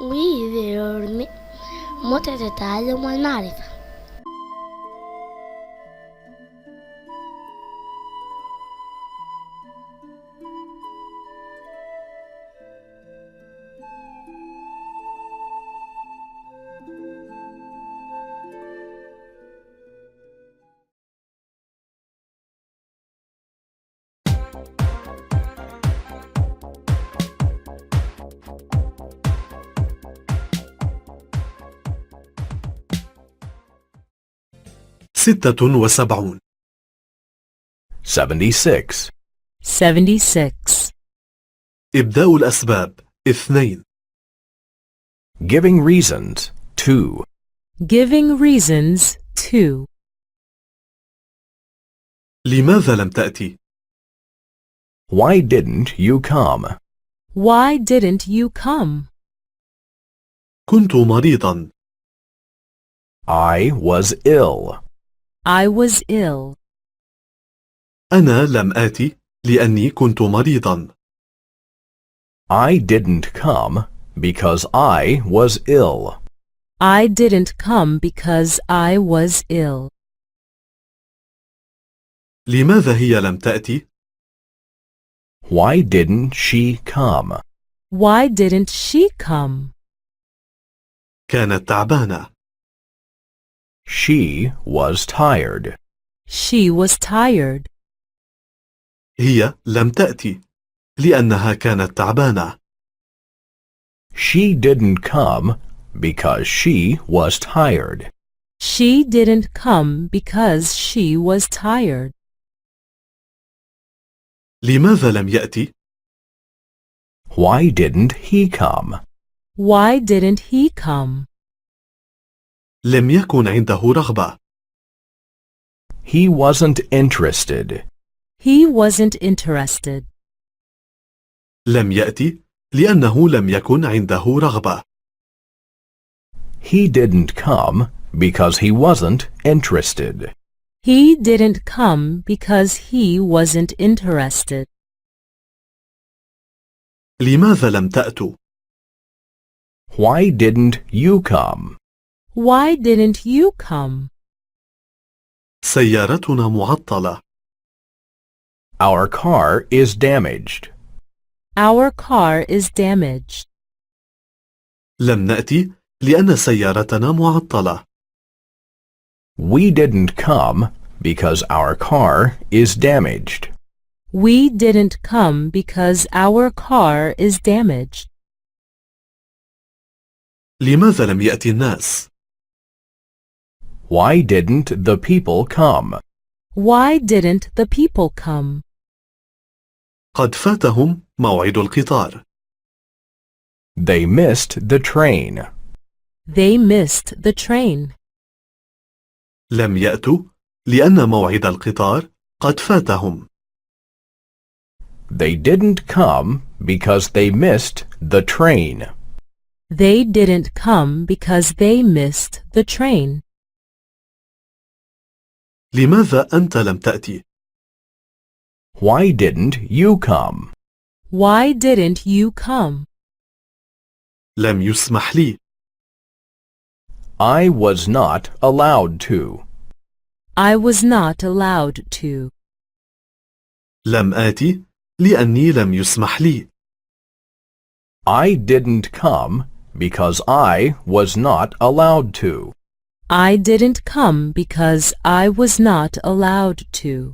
ويعلمك متعة التعلم والمعرفة. ستة وسبعون 76. 76. إبداء الأسباب 2 Giving reasons 2. Giving reasons 2. لماذا لم تأتي؟ Why didn't you come? Why didn't you come? كنت مريضا. I was ill. I was ill. أنا لم آتي لأني كنت مريضا. I didn't come because I was ill. I didn't come because I was ill. لماذا هي لم تأتي؟ Why didn't she come? Why didn't she come? كانت تعبانة. She was tired. She was tired. هي لم تأتي لأنها كانت تعبانة. She didn't come because she was tired. She didn't come because she was tired. لماذا لم يأتي؟ Why didn't he come? Why didn't he come? لم يكن عنده رغبة. He wasn't interested. He wasn't interested. لم يأتي لأنه لم يكن عنده رغبة. He didn't come because he wasn't interested. He didn't come because he wasn't interested. لماذا لم تأتوا؟ Why didn't you come? Why didn't you come? سيارتنا معطلة. Our car is damaged. Our car is damaged. لم نأتي لأن سيارتنا معطلة. We didn't come because our car is damaged. We didn't come because our car is damaged. لماذا لم يأتي الناس؟ Why didn't the people come? Why didn't the people come? قد فاتهم موعد القطار. They missed the train. They missed the train. لم يأتوا لأن موعد القطار قد فاتهم. They didn't come because they missed the train. They didn't come because they missed the train. لماذا أنت لم تأتي؟ Why didn't you come? Why didn't you come? لم يسمح لي. I was not allowed to. I was not allowed to. لم آتي لأني لم يسمح لي. I didn't come because I was not allowed to. I didn't come because I was not allowed to.